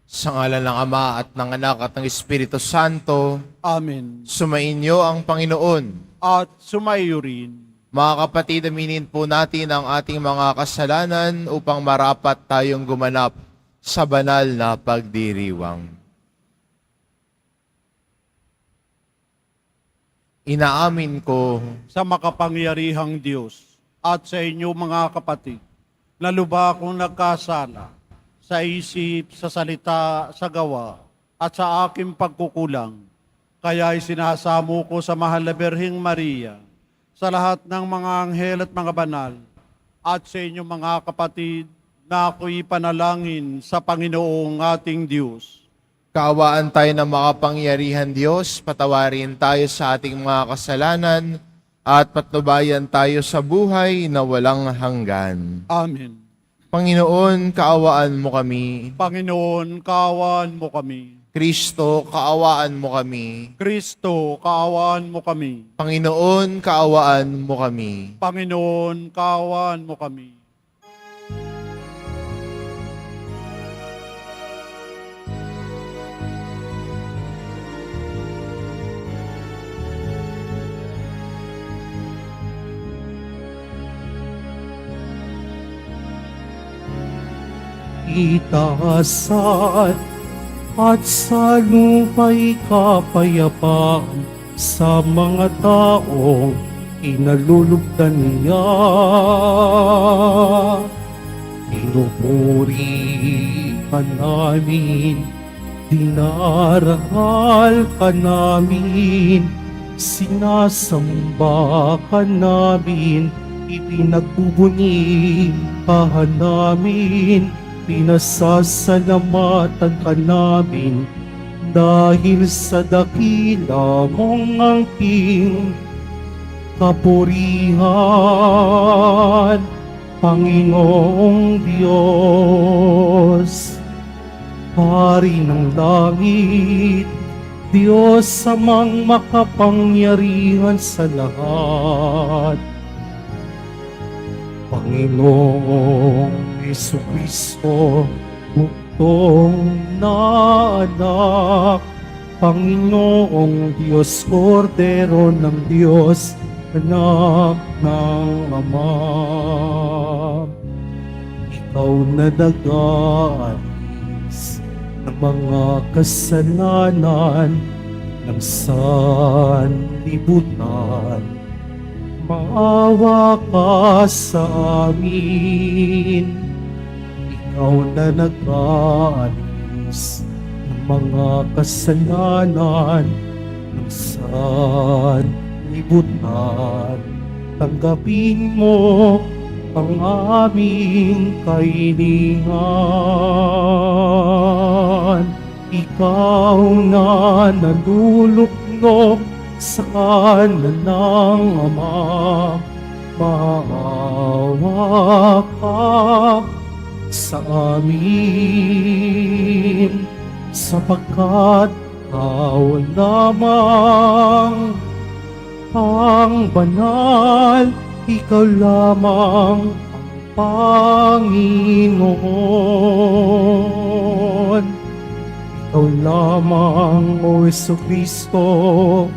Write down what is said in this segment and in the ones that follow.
Sa ngalan ng Ama at ng Anak at ng Espiritu Santo, Amen. sumainyo ang Panginoon. At sumaiyo rin. Mga kapatid, aminin po natin ang ating mga kasalanan upang marapat tayong gumanap sa banal na pagdiriwang. Inaamin ko Sa makapangyarihang Diyos at sa inyo mga kapatid, na lubha akong nagkasala sa isip, sa salita, sa gawa, at sa aking pagkukulang. Kaya isinasamo ko sa mahal na Birheng Maria, sa lahat ng mga anghel at mga banal, at sa inyo mga kapatid, na ako'y panalangin sa Panginoong ating Diyos. kaawaan tayo ng makapangyarihan Diyos, patawarin tayo sa ating mga kasalanan, at patnubayan tayo sa buhay na walang hanggan. Amen. Panginoon, kaawaan mo kami. Panginoon, kaawaan mo kami. Kristo, kaawaan mo kami. Kristo, kaawaan mo kami. Panginoon, kaawaan mo kami. Panginoon, kaawaan mo kami. Itaasan at sa lupa'y kapayapaan sa mga taong inalulugdan niya. Pinupuri ka namin, dinarangal ka namin, sinasamba ka namin, ipinagbubuni ka namin, pinasasalamatan ka namin dahil sa dakila mong angking kapurihan, Panginoong Diyos. Hari ng langit, Diyos amang makapangyarihan sa lahat, Panginoong Jesucristo, buktong na anak, Panginoong Diyos, Kordero ng Diyos, anak ng Ama. Ikaw na nag-aalis ng mga kasalanan ng sanlibutan. Maawa ka sa amin. Ikaw na nag-aalis ng mga kasalanan ng sanlibutan. Tanggapin mo ang aming kahilingan. Ikaw na naluluklok sa kanan ng Ama, maawa ka sa amin, sapagkat ikaw lamang ang banal, ikaw lamang ang Panginoon. Ikaw lamang, O Jesucristo,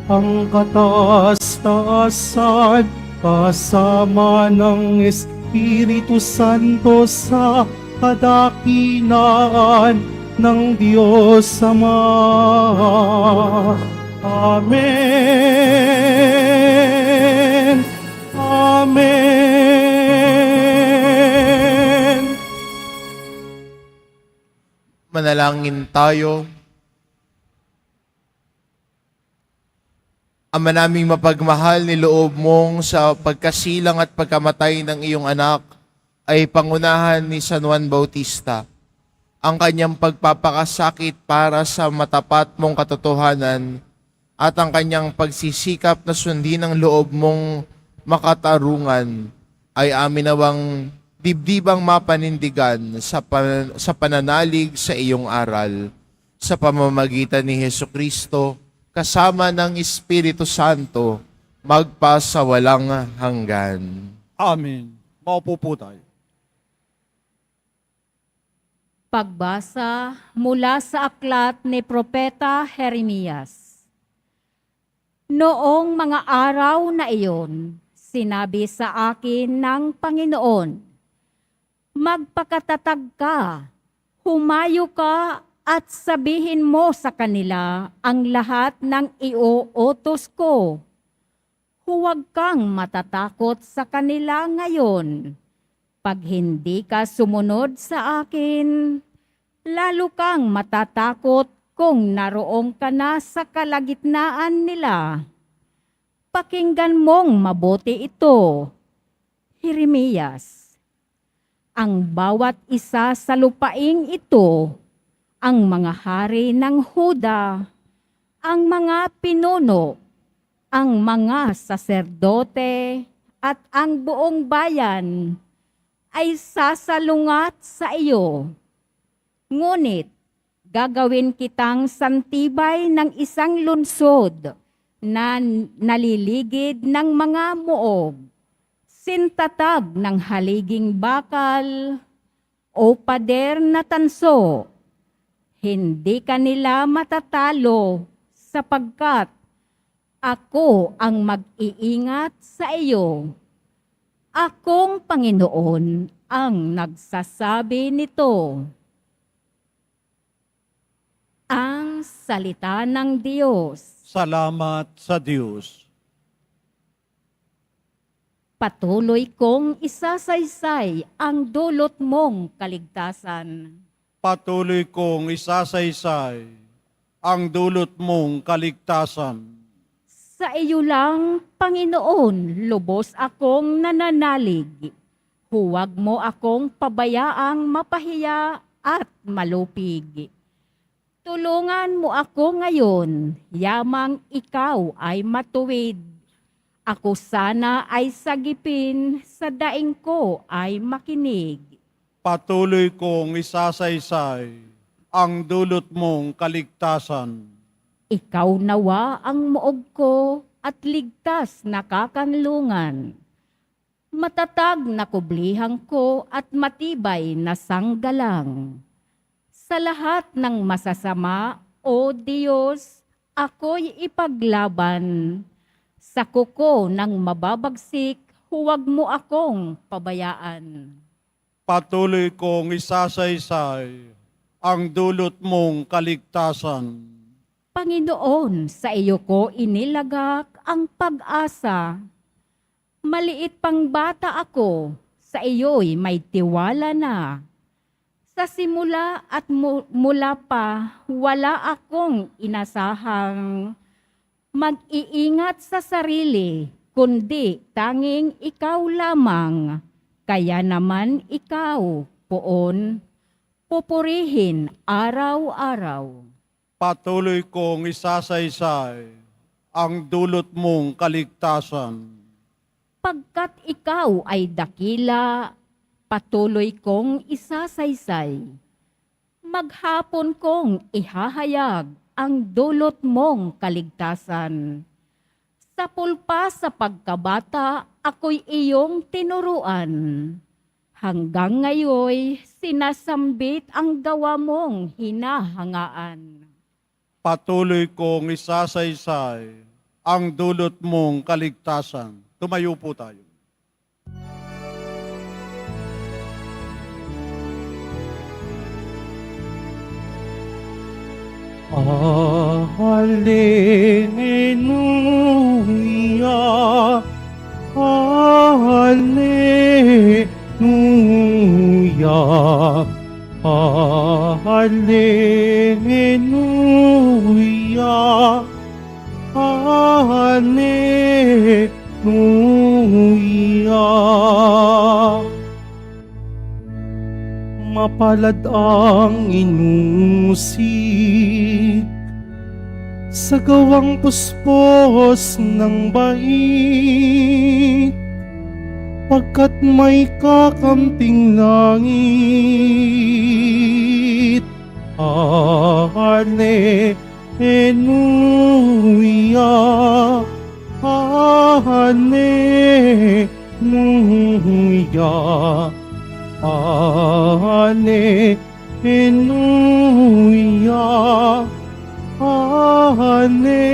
ang kataas-taasan kasama ng Espiritu Santo sa kadakilaan ng Diyos Ama. Amen. Amen. Manalangin tayo. Ama naming mapagmahal, niloob mong sa pagkasilang at pagkamatay ng iyong anak ay pangunahan ni San Juan Bautista ang kanyang pagpapakasakit para sa matapat mong katotohanan at ang kanyang pagsisikap na sundin ang loob mong makatarungan ay amin nawang dibdibang mapanindigan sa pananalig sa iyong aral sa pamamagitan ni Hesukristo kasama ng Espiritu Santo magpa sa walang hanggan. Amen. Maupo po tayo. Pagbasa mula sa aklat ni Propeta Jeremias. Noong mga araw na iyon, sinabi sa akin ng Panginoon, magpakatatag ka, humayo ka at sabihin mo sa kanila ang lahat ng iuutos ko. Huwag kang matatakot sa kanila ngayon. Pag hindi ka sumunod sa akin, lalo kang matatakot kung naroong ka na sa kalagitnaan nila. Pakinggan mong mabuti ito, Jeremias. Ang bawat isa sa lupaing ito, ang mga hari ng Huda, ang mga pinuno, ang mga saserdote, at ang buong bayan, ay sasalungat sa iyo. Ngunit, gagawin kitang santibay ng isang lungsod na naliligid ng mga muog, sintatag ng haliging bakal o pader na tanso. Hindi kanila matatalo sapagkat ako ang mag-iingat sa iyo. Akong Panginoon ang nagsasabi nito. Ang salita ng Diyos. Salamat sa Diyos. Patuloy kong isasaysay ang dulot mong kaligtasan. Patuloy kong isasaysay ang dulot mong kaligtasan. Sa iyo lang, Panginoon, lubos akong nananalig. Huwag mo akong pabayaang mapahiya at malupig. Tulungan mo ako ngayon, yamang ikaw ay matuwid. Ako sana ay sagipin, sa daing ko ay makinig. Patuloy kong isasaysay ang dulot mong kaligtasan. Ikaw nawa ang muog ko at ligtas na kakanlungan. Matatag na kublihan ko at matibay na sanggalang. Sa lahat ng masasama, O Diyos, ako'y ipaglaban. Sa kuko ng mababagsik, huwag mo akong pabayaan. Patuloy kong isasaysay ang dulot mong kaligtasan. Panginoon, sa iyo ko inilagak ang pag-asa. Maliit pang bata ako, sa iyo'y may tiwala na. Sa simula at mula pa, wala akong inasahang mag-iingat sa sarili, kundi tanging ikaw lamang. Kaya naman ikaw, poon, pupurihin araw-araw. Patuloy kong isasaysay ang dulot mong kaligtasan. Pagkat ikaw ay dakila, patuloy kong isasaysay. Maghapon kong ihahayag ang dulot mong kaligtasan. Sa pulpa sa pagkabata, ako'y iyong tinuruan. Hanggang ngayoy, sinasambit ang gawa mong hinahangaan. Patuloy kong isasaysay ang dulot mong kaligtasan. Tumayo po tayo. Hallelujah, Hallelujah, Hallelujah, Hallelujah. Mapalad ang inusig sa gawang puspos ng bait, pagkat may kakamting langit. Hallelujah, Hallelujah, Hallelujah. Hallelujah. Hallelujah.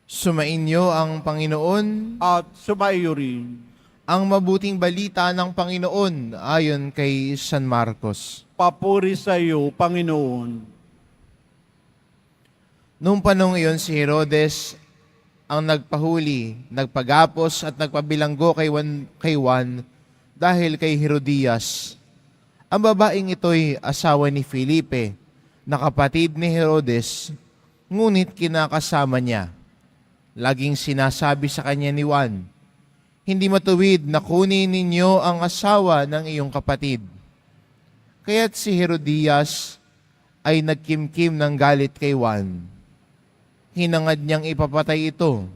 Sumainyo ang Panginoon. At sumaiyo rin. Ang mabuting balita ng Panginoon ayon kay San Marcos. Papuri sa iyo, Panginoon. Noong panahon iyon si Herodes ang nagpahuli, nagpagapos at nagpabilanggo kay Juan dahil kay Herodias. Ang babaeng ito'y asawa ni Felipe, na kapatid ni Herodes, ngunit kinakasama niya. Laging sinasabi sa kanya ni Juan, "Hindi matuwid na kunin ninyo ang asawa ng iyong kapatid." Kaya't si Herodias ay nagkimkim ng galit kay Juan. Hinangad niyang ipapatay ito,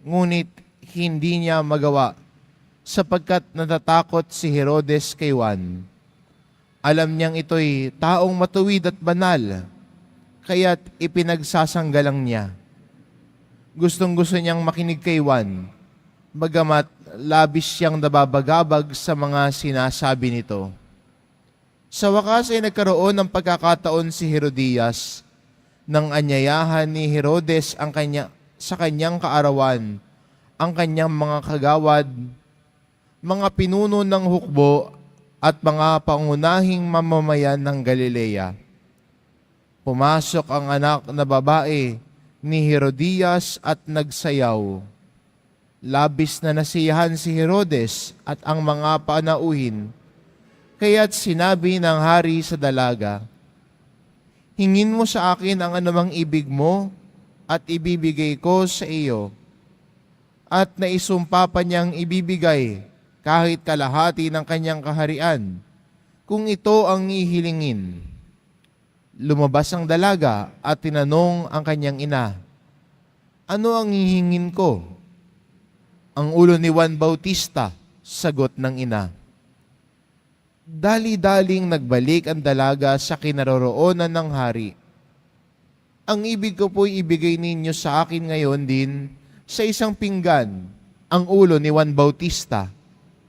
ngunit hindi niya magawa sapagkat natatakot si Herodes kay Juan. Alam niyang ito'y taong matuwid at banal, kaya't ipinagsasanggalang niya. Gustong-gusto niyang makinig kay Juan, bagamat labis siyang nababagabag sa mga sinasabi nito. Sa wakas ay nagkaroon ng pagkakataon si Herodias nang anyayahan ni Herodes sa kanyang kaarawan, ang kanyang mga kagawad, mga pinuno ng hukbo at mga pangunahing mamamayan ng Galilea. Pumasok ang anak na babae ni Herodias at nagsayaw. Labis na nasiyahan si Herodes at ang mga panauhin, kaya't sinabi ng hari sa dalaga, "Hingin mo sa akin ang anumang ibig mo at ibibigay ko sa iyo." At naisumpa pa niyang ibibigay kahit kalahati ng kanyang kaharian, kung ito ang ihilingin. Lumabas ang dalaga at tinanong ang kanyang ina, "Ano ang hihingin ko?" "Ang ulo ni Juan Bautista," sagot ng ina. Dali-daling nagbalik ang dalaga sa kinaroroonan ng hari. "Ang ibig ko po'y ibigay ninyo sa akin ngayon din sa isang pinggan, ang ulo ni Juan Bautista,"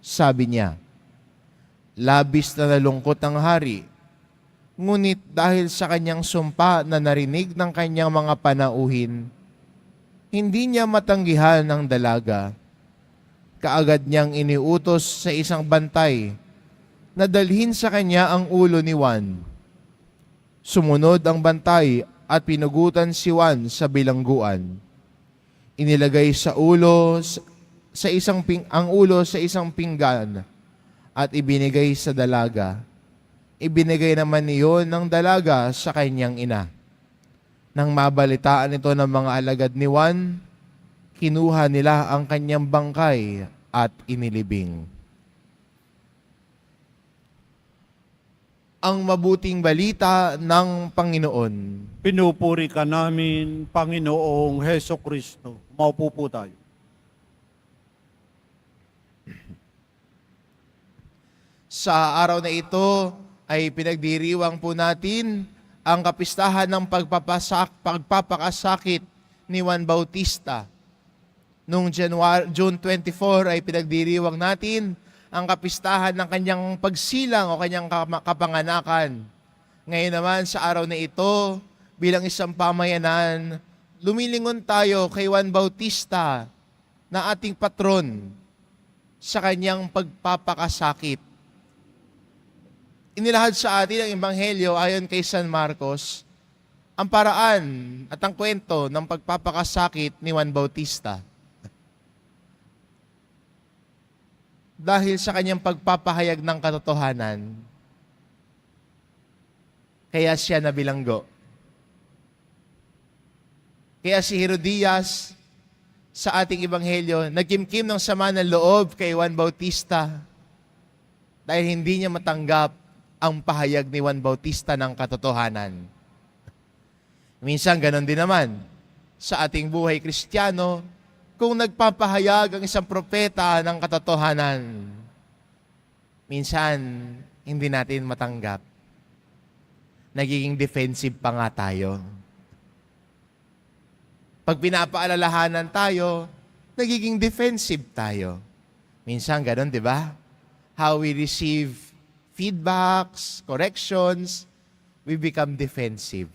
sabi niya. Labis na nalungkot ang hari, ngunit dahil sa kanyang sumpa na narinig ng kanyang mga panauhin, hindi niya matanggihan ang dalaga. Kaagad niyang iniutos sa isang bantay na dalhin sa kanya ang ulo ni Juan. Sumunod ang bantay at pinugutan si Juan sa bilangguan. Inilagay ang ulo sa isang pinggan at ibinigay sa dalaga. Ibinigay naman niyon ng dalaga sa kanyang ina. Nang mabalitaan ito ng mga alagad ni Juan, kinuha nila ang kanyang bangkay at inilibing. Ang mabuting balita ng Panginoon. Pinupuri ka namin, Panginoong Heso Kristo. Maupo po tayo. Sa araw na ito ay pinagdiriwang po natin ang kapistahan ng pagpapakasakit ni Juan Bautista. Noong June 24 ay pinagdiriwang natin ang kapistahan ng kanyang pagsilang o kanyang kapanganakan. Ngayon naman sa araw na ito, bilang isang pamayanan, lumilingon tayo kay Juan Bautista na ating patron sa kanyang pagpapakasakit. Inilahad sa atin ang Ebanghelyo ayon kay San Marcos, ang paraan at ang kwento ng pagpapakasakit ni Juan Bautista. Dahil sa kanyang pagpapahayag ng katotohanan, kaya siya nabilanggo. Kaya si Herodias sa ating Ebanghelyo, nagkimkim ng sama ng loob kay Juan Bautista dahil hindi niya matanggap ang pahayag ni Juan Bautista ng katotohanan. Minsan ganon din naman sa ating buhay Kristiyano, kung nagpapahayag ang isang propeta ng katotohanan, minsan hindi natin matanggap. nagiging defensive pa nga tayo. Pag pinapaalalahanan tayo, nagiging defensive tayo. Minsan ganun, di ba? How we receive feedbacks, corrections, we become defensive.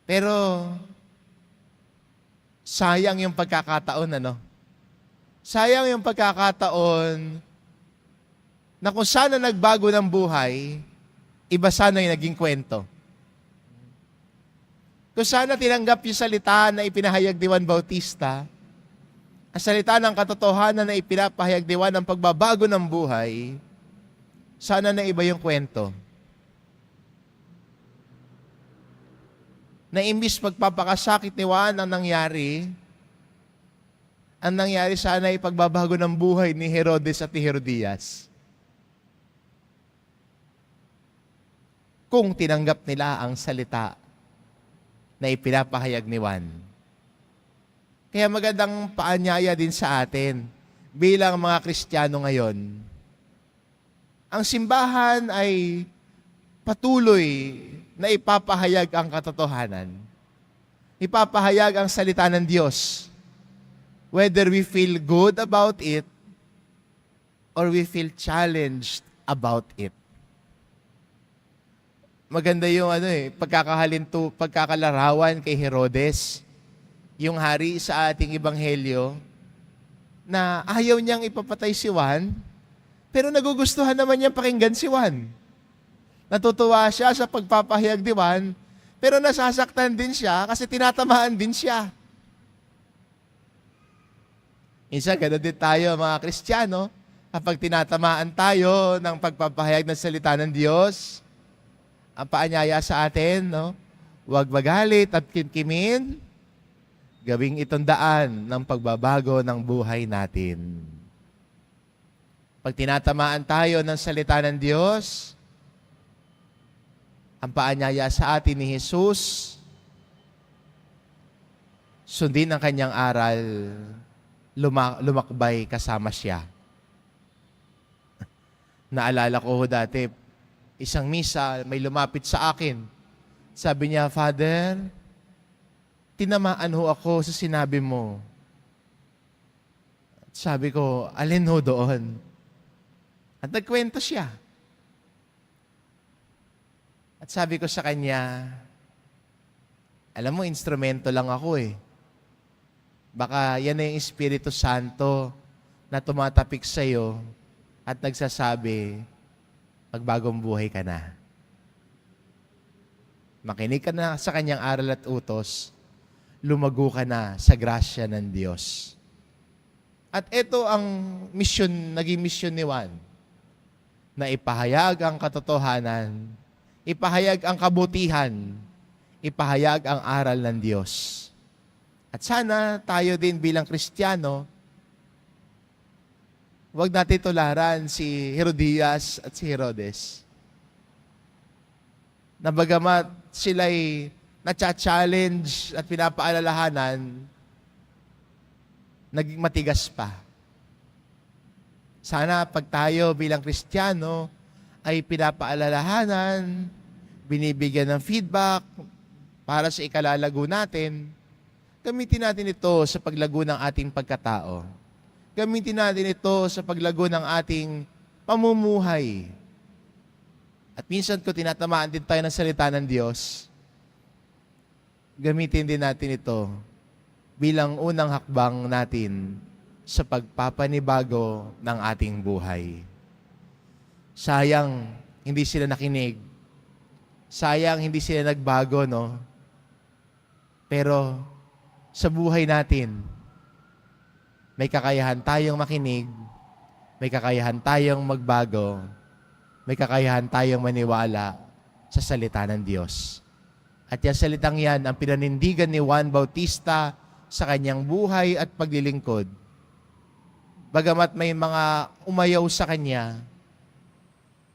Pero, sayang yung pagkakataon, ano? Sayang yung pagkakataon na kung sana nagbago ng buhay, iba sana yung naging kwento. Kung sana tinanggap yung salita na ipinahayag ni Juan Bautista, ang salita ng katotohanan na ipinapahayag ni Juan ng pagbabago ng buhay, sana na iba yung kwento. Na imbis magpapakasakit ni Juan ang nangyari sana ay pagbabago ng buhay ni Herodes at ni Herodias. Kung tinanggap nila ang salita na ipinapahayag ni Juan. Kaya magandang paanyaya din sa atin bilang mga Kristiyano ngayon. Ang simbahan ay patuloy na ipapahayag ang katotohanan. Ipapahayag ang salita ng Diyos. Whether we feel good about it or we feel challenged about it. Maganda yung pagkakalarawan kay Herodes, yung hari sa ating ebanghelyo, na ayaw niyang ipapatay si Juan, pero nagugustuhan naman niyang pakinggan si Juan. Natutuwa siya sa pagpapahayag ni Juan, pero nasasaktan din siya kasi tinatamaan din siya. Minsan, gano'n din tayo mga Kristiyano, kapag tinatamaan tayo ng pagpapahayag ng salita ng Diyos, ang paanyaya sa atin, no? Huwag magalit at kimkimin, gawing itong daan ng pagbabago ng buhay natin. Pag tinatamaan tayo ng salita ng Diyos, ang paanyaya sa atin ni Jesus, sundin ang kanyang aral, lumakbay kasama siya. Naalala ko dati, isang misa, may lumapit sa akin. Sabi niya, Father, tinamaan ho ako sa sinabi mo. At sabi ko, alin ho doon? At nagkwento siya. At sabi ko sa kanya, alam mo, instrumento lang ako eh. Baka yan na yung Espiritu Santo na tumatapik sa'yo at nagsasabi, magbagong buhay ka na. Makinig ka na sa kanyang aral at utos, lumago ka na sa grasya ng Diyos. At ito ang naging misyon ni Juan, na ipahayag ang katotohanan, ipahayag ang kabutihan, ipahayag ang aral ng Diyos. At sana tayo din bilang Kristiyano, huwag natin tularan si Herodias at si Herodes. Na bagamat sila'y nacha-challenge at pinapaalalahanan, naging matigas pa. Sana pag tayo bilang Kristiyano ay pinapaalalahanan, binibigyan ng feedback para sa ikalalago natin, gamitin natin ito sa paglago ng ating pagkatao. Gamitin natin ito sa paglago ng ating pamumuhay. At minsan ko tinatamaan din tayo ng salita ng Diyos, gamitin din natin ito bilang unang hakbang natin sa pagpapanibago ng ating buhay. Sayang, hindi sila nakinig. Sayang, hindi sila nagbago, no? Pero sa buhay natin, may kakayahan tayong makinig, may kakayahan tayong magbago, may kakayahan tayong maniwala sa salita ng Diyos. At yung salitang yan, ang pinanindigan ni Juan Bautista sa kanyang buhay at paglilingkod. Bagamat may mga umayaw sa kanya,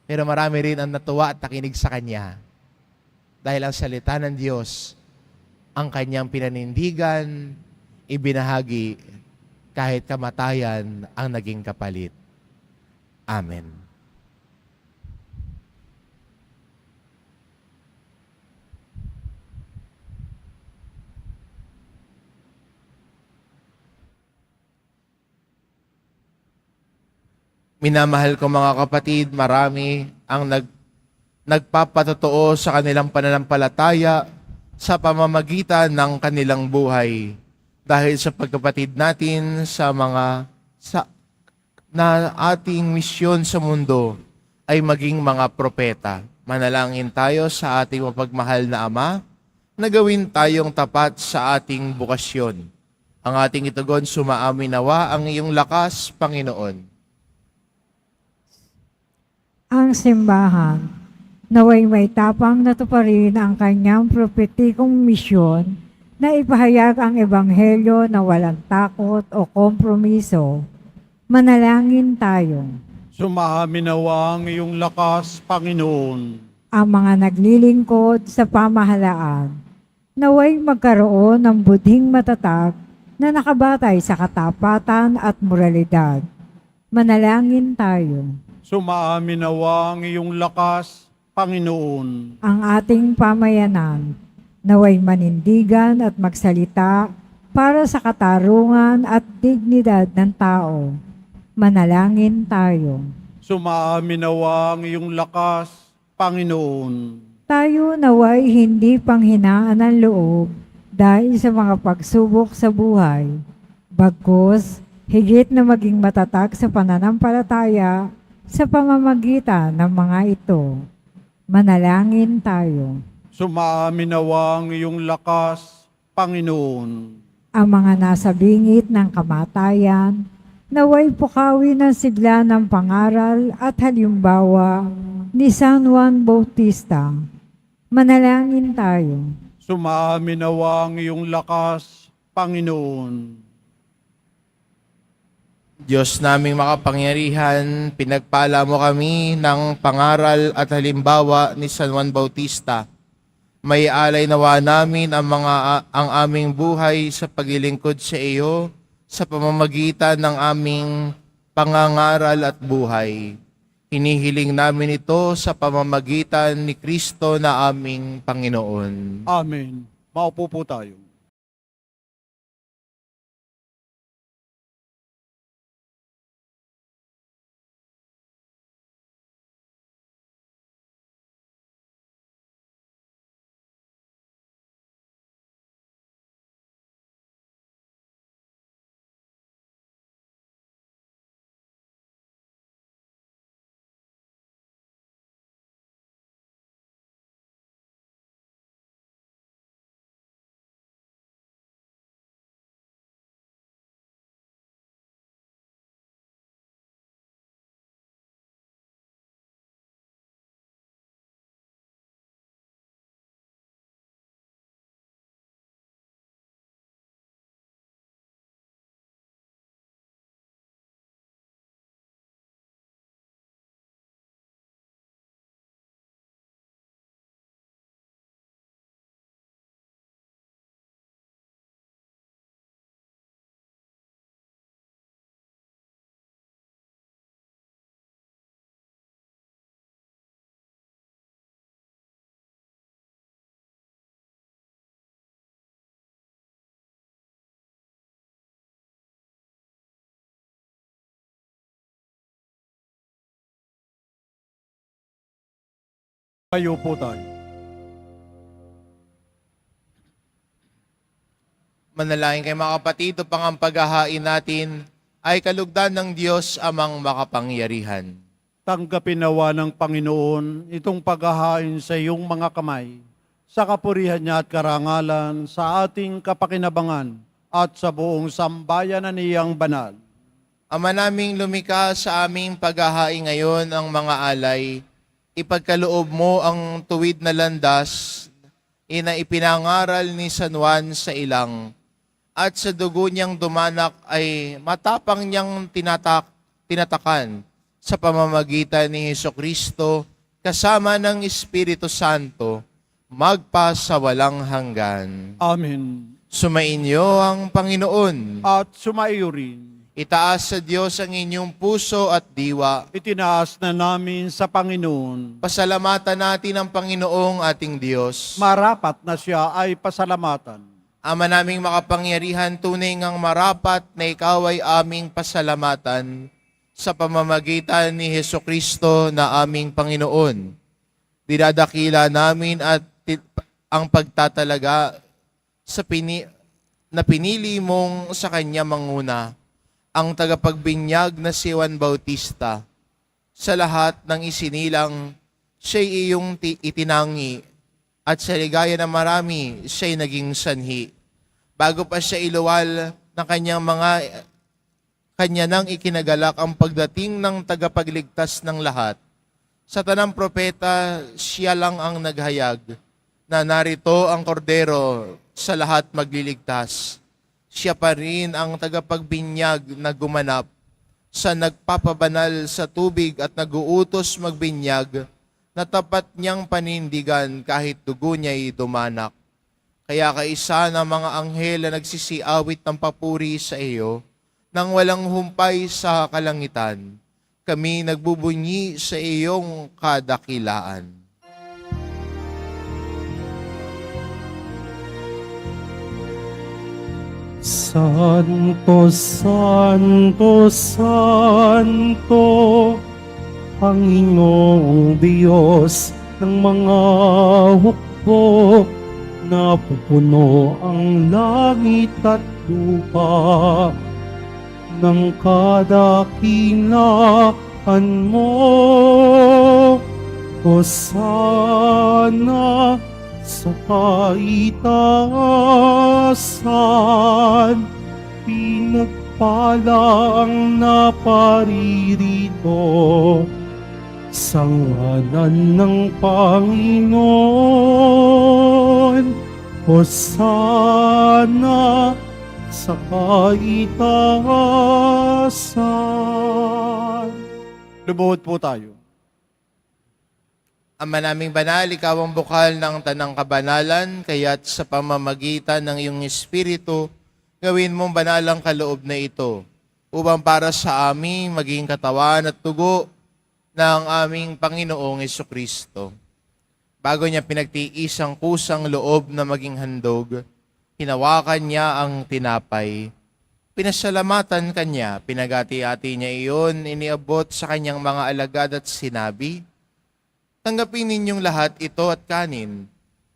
pero marami rin ang natuwa at nakinig sa kanya. Dahil ang salita ng Diyos, ang kanyang pinanindigan, ibinahagi, kahit kamatayan ang naging kapalit. Amen. Minamahal ko mga kapatid, marami ang nagpapatotoo sa kanilang pananampalataya sa pamamagitan ng kanilang buhay. Dahil sa pagkapatid natin na ating misyon sa mundo ay maging mga propeta. Manalangin tayo sa ating mapagmahal na Ama na gawin tayong tapat sa ating bukasyon. Ang ating itugon, sumaamin nawa ang iyong lakas, Panginoon. Ang simbahan, naway may tapang natuparin ang kanyang propetikong misyon na ipahayag ang ebanghelyo na walang takot o kompromiso. Manalangin tayo. Sumaamin nawa ang iyong lakas, Panginoon. Ang mga naglilingkod sa pamahalaan, naway magkaroon ng budhing matatag na nakabatay sa katapatan at moralidad. Manalangin tayo. Sumaamin nawa ang iyong lakas, Panginoon. Ang ating pamayanan, naway manindigan at magsalita para sa katarungan at dignidad ng tao. Manalangin tayo. Sumaamin nawa ang iyong lakas, Panginoon. Tayo naway hindi panghinaan ng loob dahil sa mga pagsubok sa buhay. Bagkus, higit na maging matatag sa pananampalataya sa pamamagitan ng mga ito. Manalangin tayo. Sumaamin nawa ang iyong lakas, Panginoon. Ang mga nasa bingit ng kamatayan, naway pukawin ng sigla ng pangaral at halimbawa ni San Juan Bautista. Manalangin tayo. Sumaamin nawa ang iyong lakas, Panginoon. Diyos naming makapangyarihan, pinagpala mo kami ng pangaral at halimbawa ni San Juan Bautista. May alay nawa namin ang aming buhay sa paglilingkod sa iyo sa pamamagitan ng aming pangangaral at buhay. Hinihiling namin ito sa pamamagitan ni Kristo na aming Panginoon. Amen. Maupo po tayo. Tayo po tayo. Manalangin kay mga kapatid, upang ang paghahain natin ay kalugdan ng Diyos amang makapangyarihan. Tanggapin nawa ng Panginoon itong paghahain sa iyong mga kamay, sa kapurihan niya at karangalan, sa ating kapakinabangan at sa buong sambayan na niyang banal. Ama naming lumikha sa aming paghahain ngayon ang mga alay, ipagkaloob mo ang tuwid na landas ina ipinangaral ni San Juan sa ilang, at sa dugo niyang dumanak ay matapang niyang tinatakan sa pamamagitan ni Hesukristo kasama ng Espiritu Santo magpa sa walang hanggan. Amen. Sumainyo ang Panginoon. At sumaiyo rin. Itaas sa Diyos ang inyong puso at diwa. Itinaas na namin sa Panginoon. Pasalamatan natin ang Panginoong ating Diyos. Marapat na siya ay pasalamatan. Ama naming makapangyarihan, tunay ngang marapat na ikaw ay aming pasalamatan sa pamamagitan ni Hesukristo na aming Panginoon. Dinadakila namin at ang pagtatalaga sa na pinili mong sa kanya manguna, ang tagapagbinyag na si Juan Bautista. Sa lahat ng isinilang, siya'y iyong itinangi, at sa ligaya na marami, siya'y naging sanhi. Bago pa siya iluwal ng kanya nang ikinagalak ang pagdating ng tagapagligtas ng lahat. Sa tanang propeta, siya lang ang naghayag na narito ang kordero sa lahat magliligtas. Siya pa rin ang tagapagbinyag na gumanap sa nagpapabanal sa tubig at naguutos magbinyag na tapat niyang panindigan kahit dugo niya'y dumanak. Kaya kaisa ng mga anghel na nagsisiawit ng papuri sa iyo, nang walang humpay sa kalangitan, kami nagbubunyi sa iyong kadakilaan. Santo, Santo, Santo, Panginoong Diyos ng mga hukbo, napupuno ang langit at lupa ng kadakilaan mo. Hosana sa kaitaasan, pinagpala ang naparirito sa ngalan ng Panginoon. Hosana sa kaitaasan. Lumuhod po tayo. Ama naming banal, ikaw ang bukal ng tanang kabanalan, kaya't sa pamamagitan ng iyong Espiritu, gawin mong banal ang kaloob na ito, upang para sa aming maging katawan at tugo ng aming Panginoong Hesukristo. Bago niya pinagtiis ang kusang loob na maging handog, hinawakan niya ang tinapay. Pinasalamatan kanya, pinagati-ati niya iyon, iniabot sa kanyang mga alagad at sinabi, tanggapin ninyong lahat ito at kanin.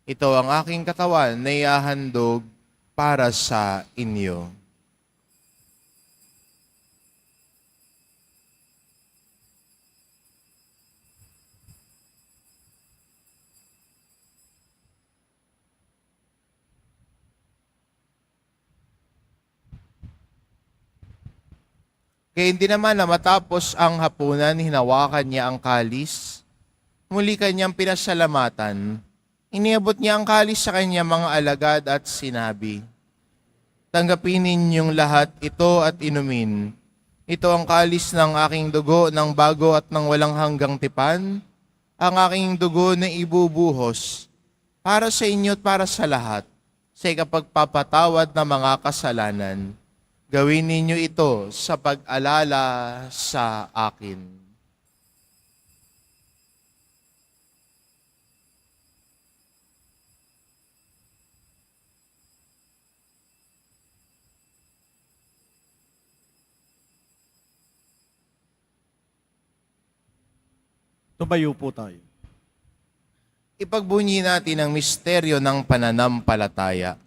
Ito ang aking katawan na iahandog para sa inyo. Kaya hindi naman na matapos ang hapunan, hinawakan niya ang kalis. Muli kanyang pinasalamatan. Iniabot niya ang kalis sa kanyang mga alagad at sinabi, tanggapin ninyong lahat ito at inumin. Ito ang kalis ng aking dugo ng bago at ng walang hanggang tipan, ang aking dugo na ibubuhos para sa inyo at para sa lahat, sa ikapagpapatawad ng mga kasalanan. Gawin ninyo ito sa pag-alala sa akin. Tumayo po tayo. Ipagbunyi natin ang misteryo ng pananampalataya.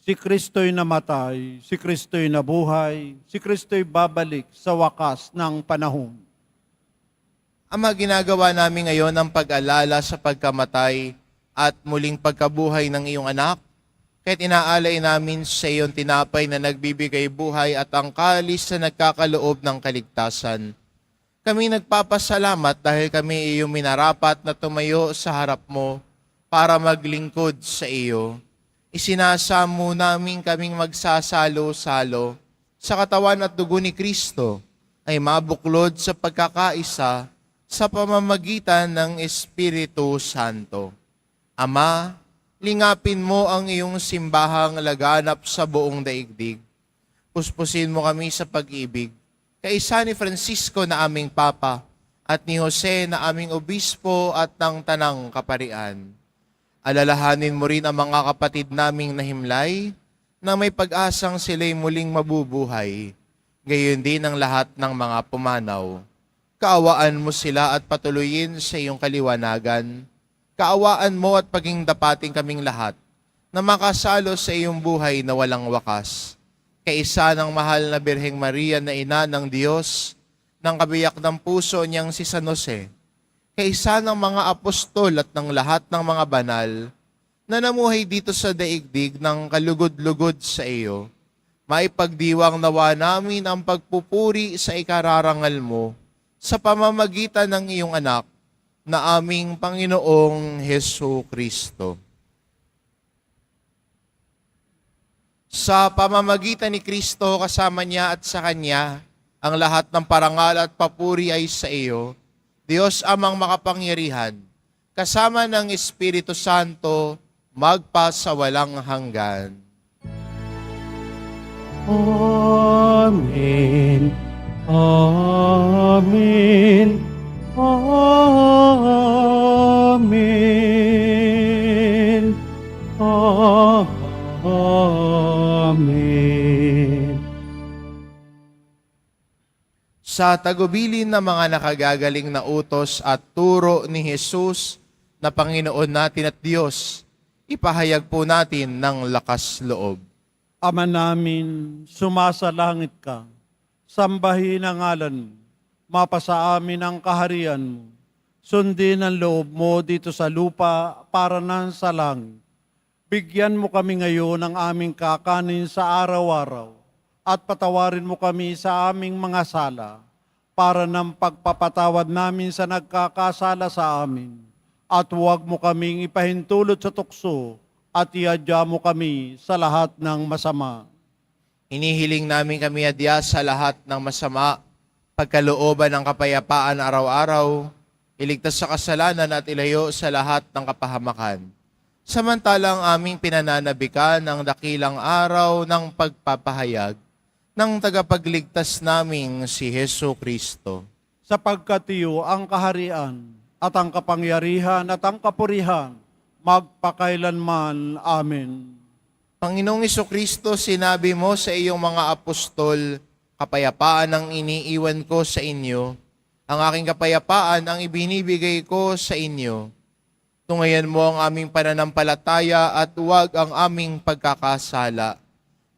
Si Kristo'y namatay, si Kristo'y nabuhay, si Kristo'y babalik sa wakas ng panahon. Ama, ginagawa namin ngayon ang pag-alala sa pagkamatay at muling pagkabuhay ng iyong anak, kahit inaalay namin sa iyong tinapay na nagbibigay buhay at ang kalis na nagkakaloob ng kaligtasan. Kami nagpapasalamat dahil kami iyong minarapat na tumayo sa harap mo para maglingkod sa iyo. Isinasamo namin kaming magsasalo-salo sa katawan at dugo ni Kristo ay mabuklod sa pagkakaisa sa pamamagitan ng Espiritu Santo. Ama, lingapin mo ang iyong simbahang laganap sa buong daigdig. Puspusin mo kami sa pag-ibig. Kaisa ni Francisco na aming Papa at ni Jose na aming Obispo at ng Tanang Kaparian. Alalahanin mo rin ang mga kapatid naming nahimlay na may pag-asang sila'y muling mabubuhay. gayon din ang lahat ng mga pumanaw. Kaawaan mo sila at patuloyin sa iyong kaliwanagan. Kaawaan mo at paging dapating kaming lahat na makasalo sa iyong buhay na walang wakas. Kaisa ng mahal na Birheng Maria na ina ng Diyos, ng kabiyak ng puso niyang si San Jose, kaisa ng mga apostol at ng lahat ng mga banal na namuhay dito sa daigdig ng kalugod-lugod sa iyo, maipagdiwang nawa namin ang pagpupuri sa ikararangal mo sa pamamagitan ng iyong anak na aming Panginoong Hesu Kristo. Sa pamamagitan ni Kristo, kasama niya at sa Kanya, ang lahat ng parangal at papuri ay sa iyo, Diyos amang makapangyarihan, kasama ng Espiritu Santo, magpa sa walang hanggan. Amen. Amen. Amen. Amen. Sa tagubilin ng mga nakagagaling na utos at turo ni Jesus na Panginoon natin at Diyos, ipahayag po natin ng lakas loob. Ama namin, sumasalangit ka, sambahin ang ngalan mo, mapasa amin ang kaharian mo, sundin ang loob mo dito sa lupa para nan sa langit. Bigyan mo kami ngayon ng aming kakanin sa araw-araw at patawarin mo kami sa aming mga sala para ng pagpapatawad namin sa nagkakasala sa amin. At huwag mo kaming ipahintulot sa tukso at iadya mo kami sa lahat ng masama. Hinihiling namin kami adya sa lahat ng masama, pagkalooban ng kapayapaan araw-araw, iligtas sa kasalanan at ilayo sa lahat ng kapahamakan. Samantalang aming pinananabikan ang dakilang araw ng pagpapahayag ng tagapagligtas naming si Hesu Kristo. Sapagkat iyo ang kaharian at ang kapangyarihan at ang kapurihan magpakailanman. Amen. Panginoong Kristo, sinabi mo sa iyong mga apostol, kapayapaan ang iniiwan ko sa inyo, ang aking kapayapaan ang ibinibigay ko sa inyo. Tungayan mo ang aming pananampalataya at huwag ang aming pagkakasala.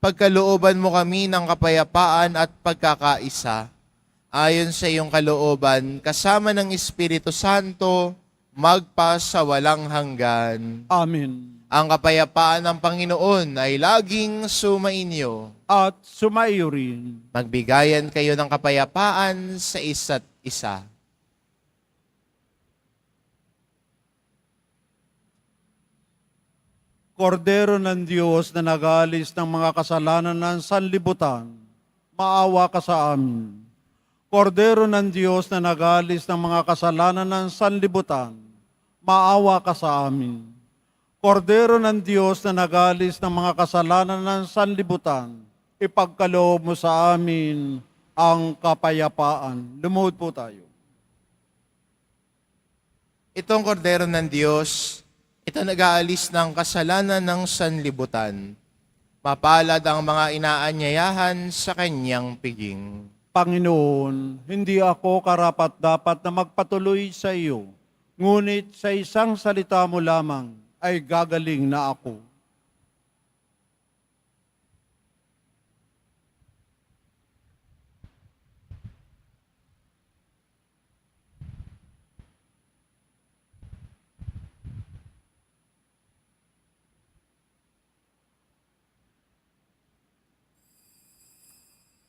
Pagkalooban mo kami ng kapayapaan at pagkakaisa. Ayon sa iyong kalooban, kasama ng Espiritu Santo, magpa sa walang hanggan. Amen. Ang kapayapaan ng Panginoon ay laging sumainyo. At sumaiyo rin. Magbigayan kayo ng kapayapaan sa isa't isa. Kordero ng Diyos na nag-aalis ng mga kasalanan ng sanlibutan, maawa ka sa amin. Kordero ng Diyos na nag-aalis ng mga kasalanan ng sanlibutan, maawa ka sa amin. Kordero ng Diyos na nag-aalis ng mga kasalanan ng sanlibutan, ipagkaloob mo sa amin ang kapayapaan. Lumuhod po tayo. Itong kordero ng Diyos, ito nag-aalis ng kasalanan ng sanlibutan. Mapalad ang mga inaanyayahan sa kanyang piging. Panginoon, hindi ako karapat-dapat na magpatuloy sa iyo, ngunit sa isang salita mo lamang ay gagaling na ako.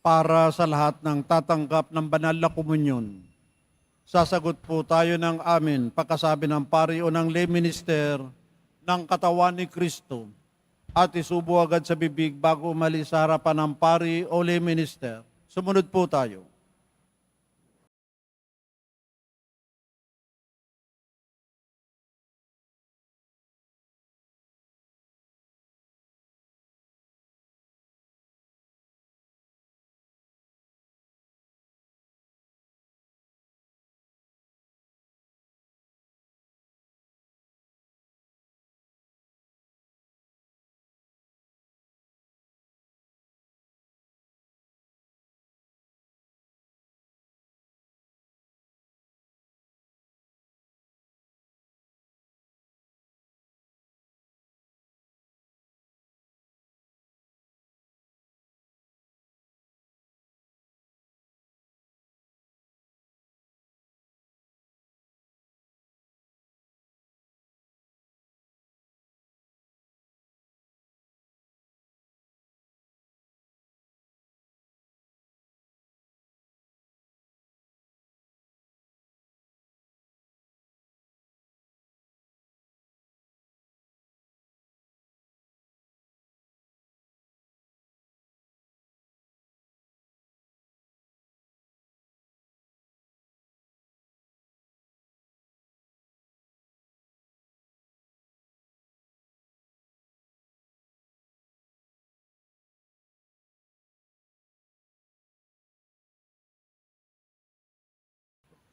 Para sa lahat ng tatanggap ng banal na komunyon, sasagot po tayo ng amin pagkasabi ng pari o ng lay minister ng katawan ni Kristo at isubo agad sa bibig bago umalis sa harapan ng pari o lay minister. Sumunod po tayo.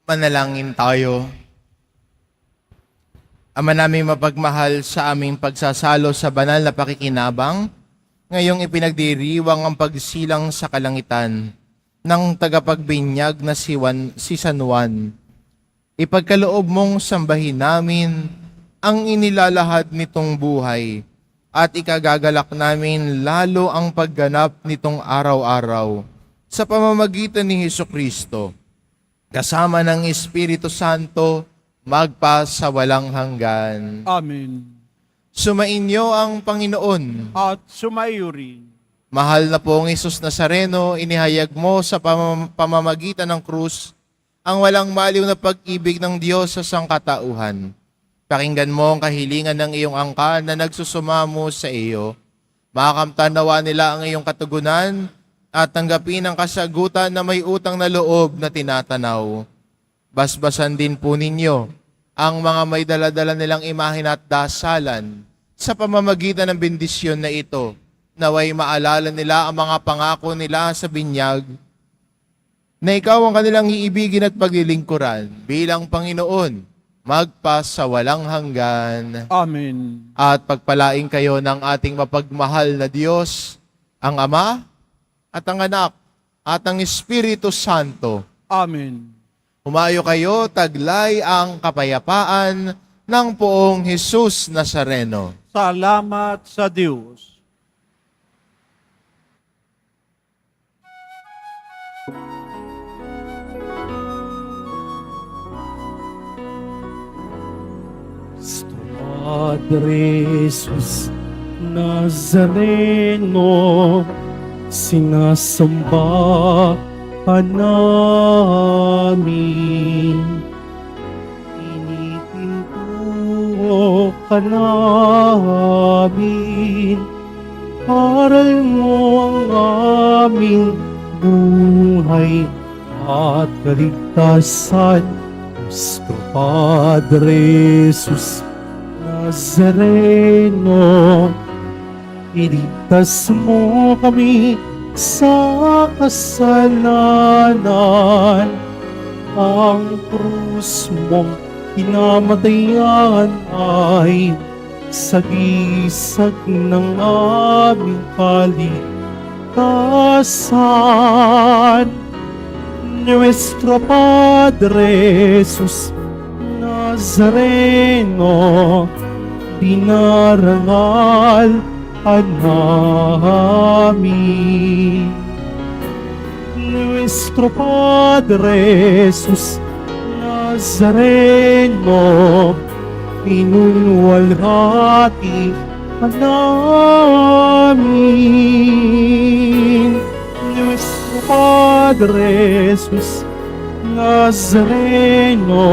Manalangin tayo. Ama namin mapagmahal, sa aming pagsasalo sa banal na pakikinabang, ngayong ipinagdiriwang ang pagsilang sa kalangitan ng tagapagbinyag na si San Juan. Ipagkaloob mong sambahin namin ang inilalahad nitong buhay at ikagagalak namin lalo ang pagganap nitong araw-araw sa pamamagitan ni Hesukristo, kasama ng Espiritu Santo, magpa sa walang hanggan. Amen. Sumainyo ang Panginoon. At sumayo rin. Mahal na pong Hesus Nazareno, inihayag mo sa pamamagitan ng krus ang walang maliw na pag-ibig ng Diyos sa sangkatauhan. Pakinggan mo ang kahilingan ng iyong angkan na nagsusumamo sa iyo. Makakamtanawa nila ang iyong katugunan at tanggapin ang kasagutan na may utang na loob na tinatanaw. Basbasan din po ninyo ang mga may daladala nilang imahin at dasalan sa pamamagitan ng bendisyon na ito. Naway maalala nila ang mga pangako nila sa binyag na ikaw ang kanilang iibigin at paglilingkuran bilang Panginoon, magpa sa walang hanggan. Amen. At pagpalain kayo ng ating mapagmahal na Diyos, ang Ama, at ang Anak, at ang Espiritu Santo. Amen. Humayo kayo, taglay ang kapayapaan ng poong Hesus Nazareno. Salamat sa Diyos. Padre Jesus Nazareno, sinasamba ka namin. Initintuho ka namin. Aral mo ang aming buhay at kaligtasan. Nuestro Padre Jesus Nazareno, iligtas mo kami sa kasalanan. Ang krus mong pinamatayan ay sagisag ng aming kaligtasan. Nuestro Padre Jesus Nazareno, dinarangal ka namin. Nuestro Padre Jesus Nazareno, pinunwalhati ka namin. Nuestro Padre Jesus Nazareno,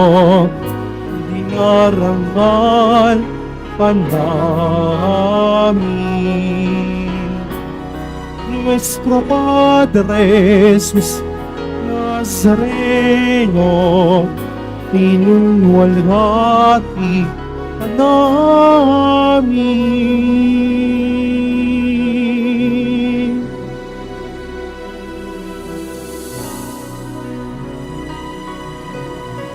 dinarangal ka namin. Nuestro Padre Jesus Nazareno, pinunwalhati ka namin.